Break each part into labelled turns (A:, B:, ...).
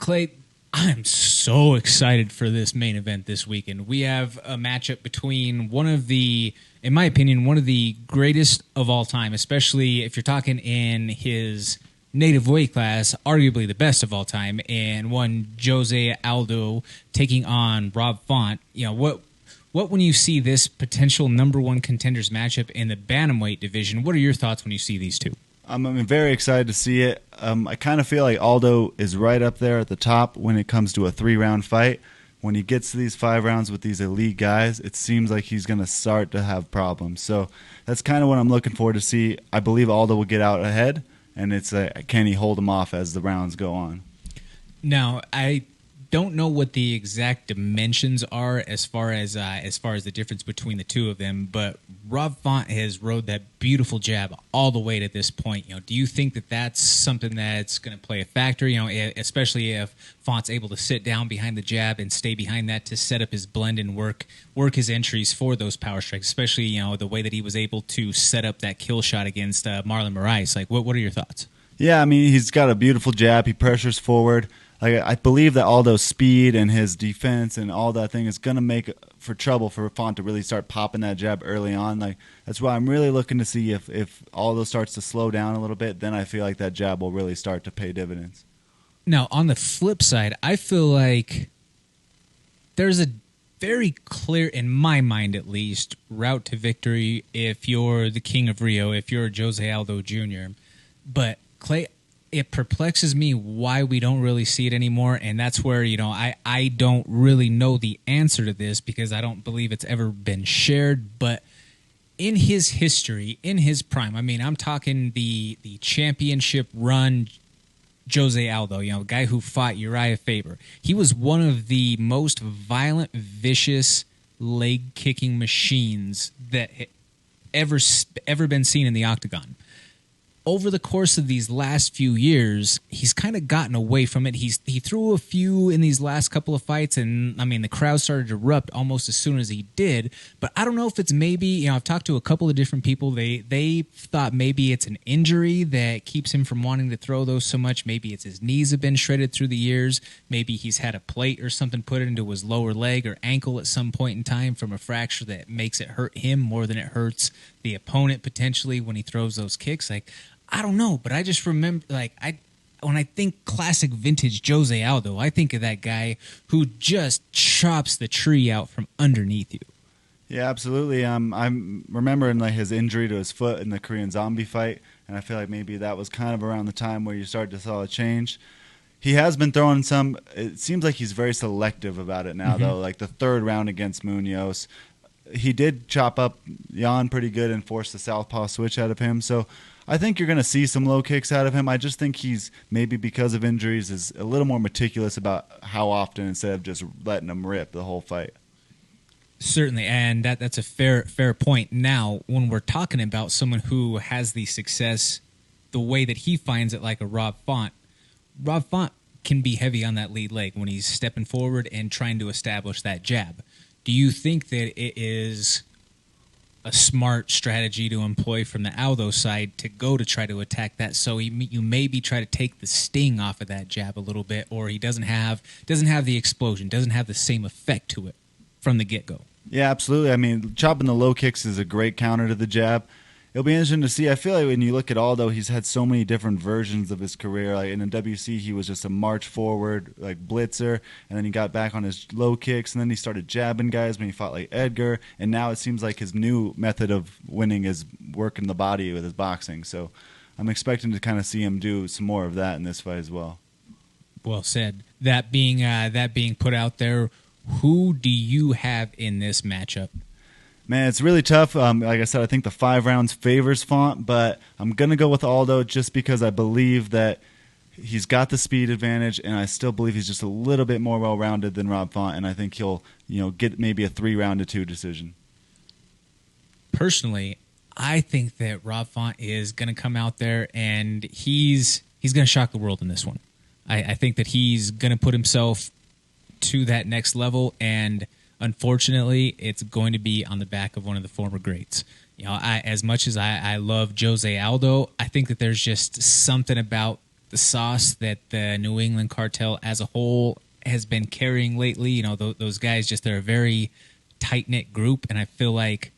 A: Clay, I'm so excited for this main event this weekend. We have a matchup between one of the, in my opinion, one of the greatest of all time, especially if you're talking in his native weight class, arguably the best of all time, and one Jose Aldo taking on Rob Font. You know, what when you see this potential number one contenders matchup in the bantamweight division, what are your thoughts when you see these two?
B: I'm very excited to see it. I kind of feel like Aldo is right up there at the top when it comes to a 3-round fight. When he gets to these 5 rounds with these elite guys, it seems like he's going to start to have problems. So that's kind of what I'm looking forward to see. I believe Aldo will get out ahead, and it's can he hold him off as the rounds go on?
A: Now, I don't know what the exact dimensions are as far as the difference between the two of them, but Rob Font has rode that beautiful jab all the way to this point. You know, do you think that that's something that's going to play a factor? You know, especially if Font's able to sit down behind the jab and stay behind that to set up his blend and work his entries for those power strikes. Especially, you know, the way that he was able to set up that kill shot against Marlon Moraes. Like, what are your thoughts?
B: Yeah, I mean, he's got a beautiful jab. He pressures forward. Like, I believe that Aldo's speed and his defense and all that thing is going to make for trouble for Font to really start popping that jab early on. Like, that's why I'm really looking to see if Aldo starts to slow down a little bit, then I feel like that jab will really start to pay dividends.
A: Now, on the flip side, I feel like there's a very clear, in my mind at least, route to victory if you're the King of Rio, if you're Jose Aldo Jr. But, Clay, it perplexes me why we don't really see it anymore, and that's where, you know, I don't really know the answer to this because I don't believe it's ever been shared, but in his history, in his prime, I mean, I'm talking the championship run Jose Aldo, you know, a guy who fought Uriah Faber. He was one of the most violent, vicious leg-kicking machines that ever been seen in the octagon. Over the course of these last few years, he's kind of gotten away from it. He threw a few in these last couple of fights, and I mean, the crowd started to erupt almost as soon as he did. But I don't know if it's maybe, you know, I've talked to a couple of different people. They thought maybe it's an injury that keeps him from wanting to throw those so much. Maybe it's his knees have been shredded through the years. Maybe he's had a plate or something put into his lower leg or ankle at some point in time from a fracture that makes it hurt him more than it hurts the opponent potentially when he throws those kicks. Like, I don't know, but I just remember, like, when I think classic vintage Jose Aldo, I think of that guy who just chops the tree out from underneath you.
B: Yeah, absolutely. I'm remembering like his injury to his foot in the Korean Zombie fight, and I feel like maybe that was kind of around the time where you started to saw a change. He has been throwing some. It seems like he's very selective about it now, though. Like the 3rd round against Munoz, he did chop up Jan pretty good and force the southpaw switch out of him. So I think you're going to see some low kicks out of him. I just think he's, maybe because of injuries, is a little more meticulous about how often instead of just letting him rip the whole fight.
A: Certainly, and that's a fair point. Now, when we're talking about someone who has the success the way that he finds it, like a Rob Font can be heavy on that lead leg when he's stepping forward and trying to establish that jab. Do you think that it is a smart strategy to employ from the Aldo side to go to try to attack that, so you maybe try to take the sting off of that jab a little bit, or he doesn't have the explosion, doesn't have the same effect to it from the get-go?
B: Yeah, absolutely. I mean, chopping the low kicks is a great counter to the jab. It'll be interesting to see. I feel like when you look at Aldo, he's had so many different versions of his career. Like in the WC, he was just a march forward, like blitzer, and then he got back on his low kicks, and then he started jabbing guys when he fought like Edgar, and now it seems like his new method of winning is working the body with his boxing. So I'm expecting to kind of see him do some more of that in this fight as well.
A: Well said. That being put out there, who do you have in this matchup?
B: Man, it's really tough. Like I said, I think the 5 rounds favors Font, but I'm going to go with Aldo just because I believe that he's got the speed advantage, and I still believe he's just a little bit more well-rounded than Rob Font, and I think he'll, get maybe a 3-round-to-2 decision.
A: Personally, I think that Rob Font is going to come out there and he's going to shock the world in this one. I think that he's going to put himself to that next level, and unfortunately, it's going to be on the back of one of the former greats. As much as I love Jose Aldo, I think that there's just something about the sauce that the New England cartel as a whole has been carrying lately. You know, those guys they're a very tight-knit group, and I feel like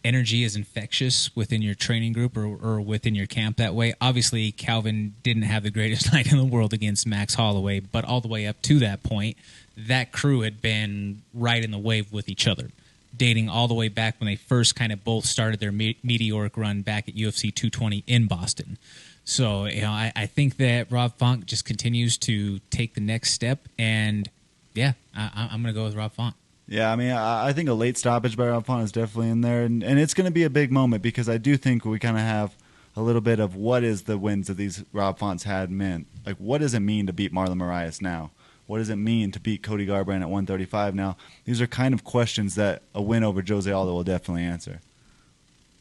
A: energy is infectious within your training group or within your camp that way. Obviously, Calvin didn't have the greatest night in the world against Max Holloway, but all the way up to that point, that crew had been right in the wave with each other, dating all the way back when they first kind of both started their meteoric run back at UFC 220 in Boston. So, you know, I think that Rob Font just continues to take the next step, and yeah, I'm going to go with Rob Font.
B: Yeah, I mean, I think a late stoppage by Rob Font is definitely in there, and it's going to be a big moment because I do think we kind of have a little bit of what is the wins that these Rob Fonts had meant. Like, what does it mean to beat Marlon Moraes now? What does it mean to beat Cody Garbrandt at 135 now? These are kind of questions that a win over Jose Aldo will definitely answer.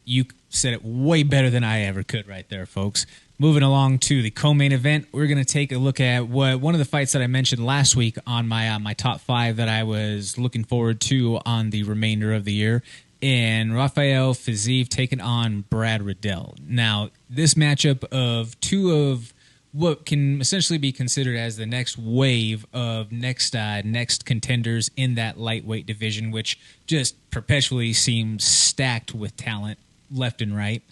A: You said it way better than I ever could right there, folks. Moving along to the co-main event, we're going to take a look at one of the fights that I mentioned last week on my top 5 that I was looking forward to on the remainder of the year, and Rafael Fiziev taking on Brad Riddell. Now, this matchup of two of what can essentially be considered as the next wave of next contenders in that lightweight division, which just perpetually seems stacked with talent left and right.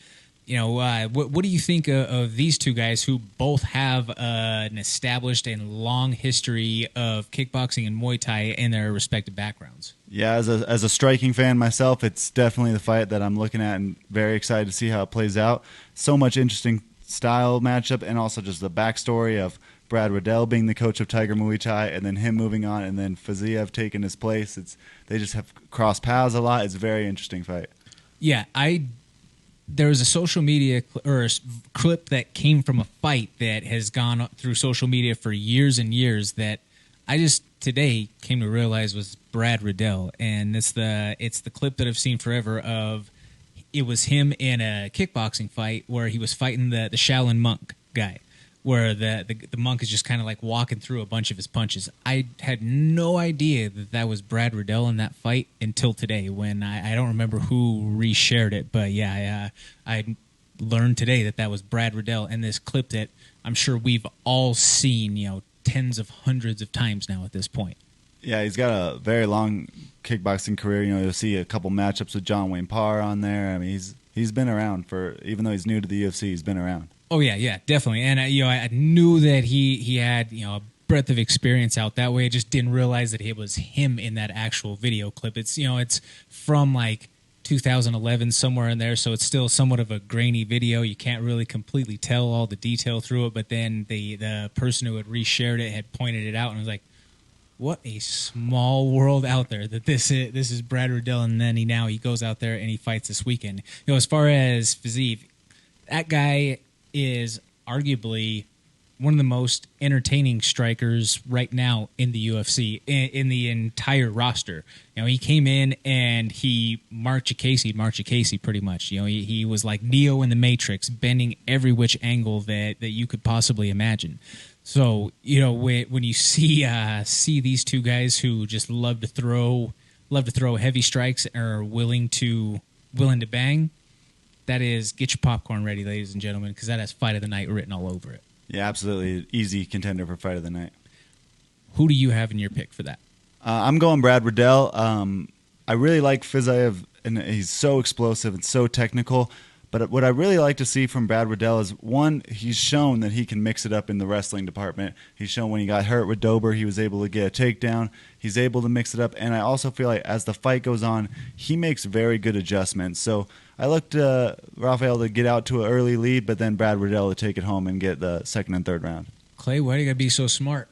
A: You know, what do you think of these two guys who both have an established and long history of kickboxing and Muay Thai in their respective backgrounds?
B: Yeah, as a striking fan myself, it's definitely the fight that I'm looking at and very excited to see how it plays out. So much interesting style matchup, and also just the backstory of Brad Riddell being the coach of Tiger Muay Thai and then him moving on and then Fiziev taking his place. They just have crossed paths a lot. It's a very interesting fight.
A: Yeah, there was a social media clip that came from a fight that has gone through social media for years and years that I just today came to realize was Brad Riddell, and it's the clip that I've seen forever of it was him in a kickboxing fight where he was fighting the Shaolin monk guy, where the monk is just kind of like walking through a bunch of his punches. I had no idea that was Brad Riddell in that fight until today when I don't remember who reshared it, but yeah, I learned today that was Brad Riddell in this clip that I'm sure we've all seen, you know, tens of hundreds of times now at this point.
B: Yeah, he's got a very long kickboxing career. You know, you'll see a couple matchups with John Wayne Parr on there. I mean, he's been around for, even though he's new to the UFC, he's been around.
A: Oh yeah, definitely. And I knew that he had, you know, a breadth of experience out that way. I just didn't realize that it was him in that actual video clip. It's, you know, it's from like 2011 somewhere in there, so it's still somewhat of a grainy video. You can't really completely tell all the detail through it. But then the person who had reshared it had pointed it out and was like, what a small world out there that this is Brad Riddell, and then he goes out there and he fights this weekend. You know, as far as Fiziev, that guy is arguably one of the most entertaining strikers right now in the UFC, in the entire roster. You know, he came in and he Mark Casey pretty much. You know, he was like Neo in the Matrix, bending every which angle that you could possibly imagine. So, you know, when you see these two guys who just love to throw heavy strikes and are willing to bang, that is, get your popcorn ready, ladies and gentlemen, because that has Fight of the Night written all over it.
B: Yeah, absolutely. Easy contender for Fight of the Night.
A: Who do you have in your pick for that?
B: I'm going Brad Riddell. I really like Fiziev, and he's so explosive and so technical. But what I really like to see from Brad Riddell is, one, he's shown that he can mix it up in the wrestling department. He's shown when he got hurt with Dober, he was able to get a takedown. He's able to mix it up. And I also feel like as the fight goes on, he makes very good adjustments. So I looked Rafael to get out to an early lead, but then Brad Riddell to take it home and get the second and third round.
A: Clay, why do you got to be so smart?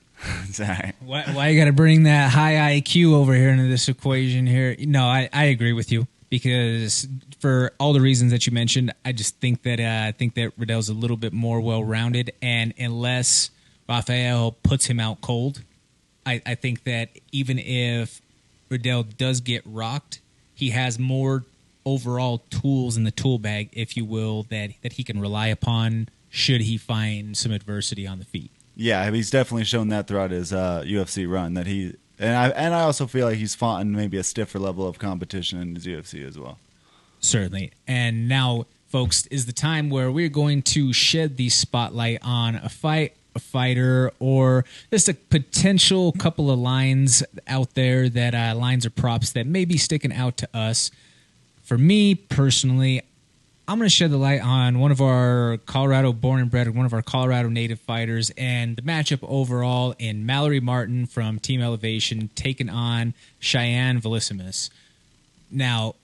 B: Sorry.
A: Why you got to bring that high IQ over here into this equation here? No, I agree with you, because for all the reasons that you mentioned, I just think that Riddell's a little bit more well-rounded, and unless Rafael puts him out cold, I think that even if Riddell does get rocked, he has more overall tools in the tool bag, if you will, that he can rely upon should he find some adversity on the feet.
B: Yeah, he's definitely shown that throughout his UFC run, that he and I also feel like he's fought in maybe a stiffer level of competition in his UFC as well.
A: Certainly. And now folks, is the time where we're going to shed the spotlight on a fight, a fighter, or just a potential couple of lines out there that lines or props that may be sticking out to us. For me personally, I'm going to shed the light on one of our Colorado born and bred, one of our Colorado native fighters, and the matchup overall in Mallory Martin from Team Elevation taking on Cheyenne Velissimus. Now,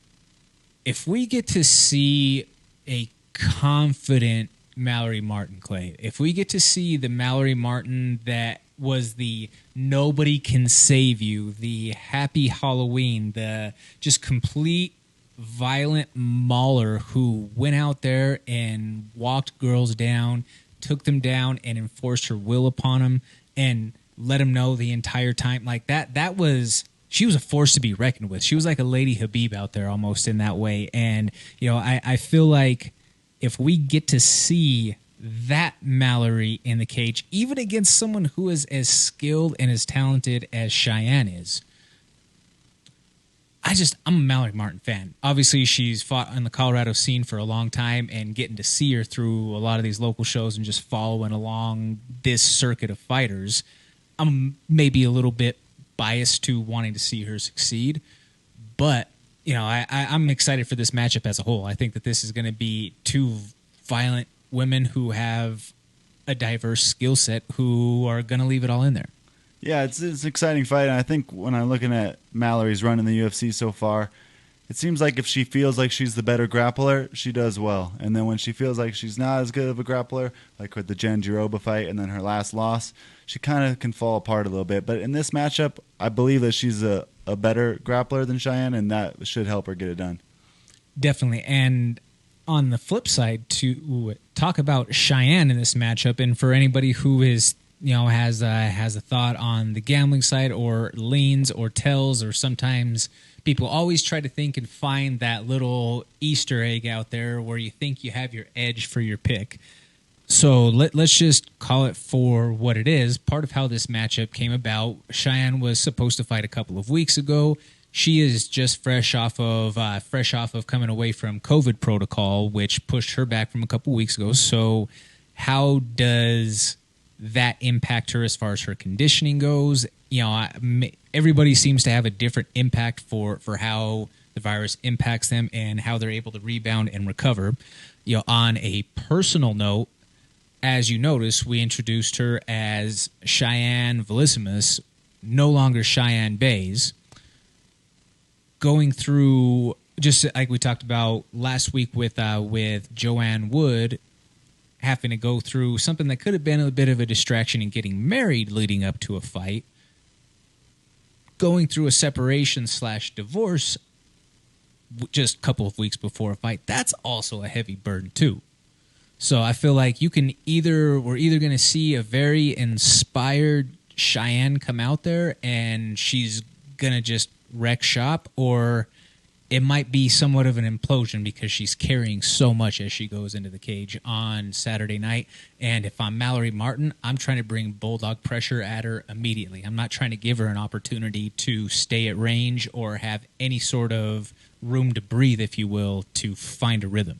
A: if we get to see a confident Mallory Martin, Clay, if we get to see the Mallory Martin that was the nobody can save you, the happy Halloween, the just complete violent mauler who went out there and walked girls down, took them down, and enforced her will upon them, and let them know the entire time like that was, she was a force to be reckoned with. She was like a Lady Habib out there almost in that way. And I feel like if we get to see that Mallory in the cage, even against someone who is as skilled and as talented as Cheyenne is, I'm a Mallory Martin fan. Obviously, she's fought on the Colorado scene for a long time, and getting to see her through a lot of these local shows and just following along this circuit of fighters, I'm maybe a little bit biased to wanting to see her succeed. But, I'm excited for this matchup as a whole. I think that this is going to be two violent women who have a diverse skill set who are going to leave it all in there.
B: Yeah, it's an exciting fight. And I think when I'm looking at Mallory's run in the UFC so far, it seems like if she feels like she's the better grappler, she does well. And then when she feels like she's not as good of a grappler, like with the Jen Jiroba fight and then her last loss, she kind of can fall apart a little bit. But in this matchup, I believe that she's a better grappler than Cheyenne, and that should help her get it done.
A: Definitely. And on the flip side, to talk about Cheyenne in this matchup, and for anybody who is has a thought on the gambling side or leans or tells, or sometimes people always try to think and find that little Easter egg out there where you think you have your edge for your pick. So let's just call it for what it is. Part of how this matchup came about, Cheyenne was supposed to fight a couple of weeks ago. She is just fresh off of coming away from COVID protocol, which pushed her back from a couple weeks ago. So how does that impact her as far as her conditioning goes? Everybody seems to have a different impact for how the virus impacts them and how they're able to rebound and recover. On a personal note, as you notice, we introduced her as Cheyenne Velissimus, no longer Cheyenne Bays. Going through, just like we talked about last week with Joanne Wood, having to go through something that could have been a bit of a distraction in getting married leading up to a fight, going through a separation/divorce just a couple of weeks before a fight, that's also a heavy burden too. So I feel like we're either going to see a very inspired Cheyenne come out there and she's going to just wreck shop, or it might be somewhat of an implosion because she's carrying so much as she goes into the cage on Saturday night. And if I'm Mallory Martin, I'm trying to bring bulldog pressure at her immediately. I'm not trying to give her an opportunity to stay at range or have any sort of room to breathe, if you will, to find a rhythm.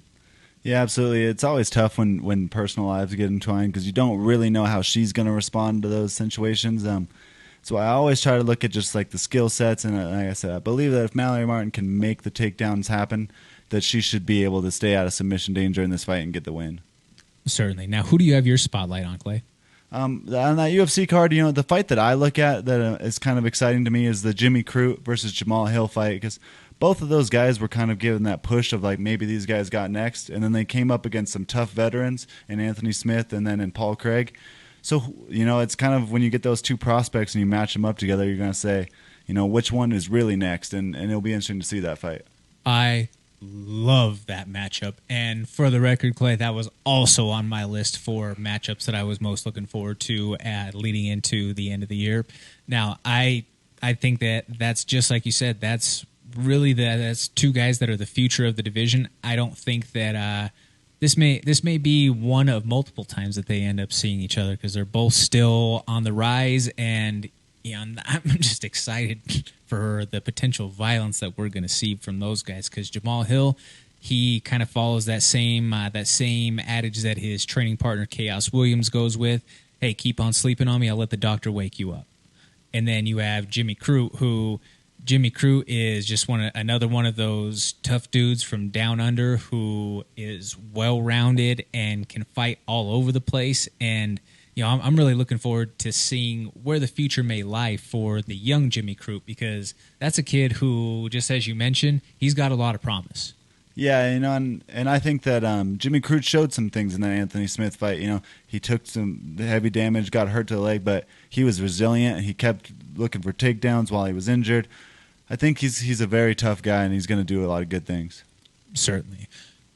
B: Yeah, absolutely. It's always tough when personal lives get entwined because you don't really know how she's going to respond to those situations. So I always try to look at just like the skill sets, and like I said, I believe that if Mallory Martin can make the takedowns happen, that she should be able to stay out of submission danger in this fight and get the win.
A: Certainly. Now, who do you have your spotlight on, Clay?
B: On that UFC card, the fight that I look at that is kind of exciting to me is the Jimmy Crute versus Jamal Hill fight, because both of those guys were kind of given that push of like maybe these guys got next, and then they came up against some tough veterans in Anthony Smith and then in Paul Craig. So, it's kind of when you get those two prospects and you match them up together, you're going to say, which one is really next, and it'll be interesting to see that fight.
A: I love that matchup. And for the record, Clay, that was also on my list for matchups that I was most looking forward to leading into the end of the year. Now, I think that's just like you said, that's really that's two guys that are the future of the division. I don't think that this may be one of multiple times that they end up seeing each other because they're both still on the rise, and I'm just excited for the potential violence that we're going to see from those guys because Jamal Hill, he kind of follows that same adage that his training partner Chaos Williams goes with. Hey, keep on sleeping on me. I'll let the doctor wake you up. And then you have Jimmy Crute, who Jimmy Crute is just another one of those tough dudes from down under who is well-rounded and can fight all over the place. And I'm really looking forward to seeing where the future may lie for the young Jimmy Crute, because that's a kid who, just as you mentioned, he's got a lot of promise.
B: Yeah, and I think that Jimmy Crute showed some things in that Anthony Smith fight. He took some heavy damage, got hurt to the leg, but he was resilient, and he kept looking for takedowns while he was injured. I think he's a very tough guy, and he's going to do a lot of good things.
A: Certainly.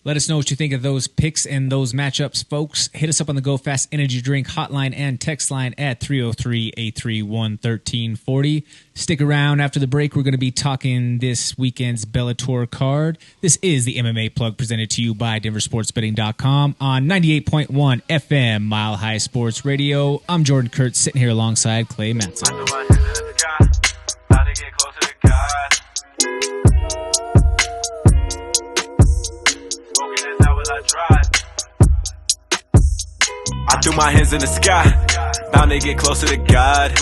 A: Let us know what you think of those picks and those matchups, folks. Hit us up on the Go Fast Energy Drink hotline and text line at 303-831-1340. Stick around after the break. We're going to be talking this weekend's Bellator card. This is the MMA Plug presented to you by DenverSportsBetting.com on 98.1 FM Mile High Sports Radio. I'm Jordan Kurtz, sitting here alongside Clay Matson.
C: I threw my hands in the sky, bound to get closer to God.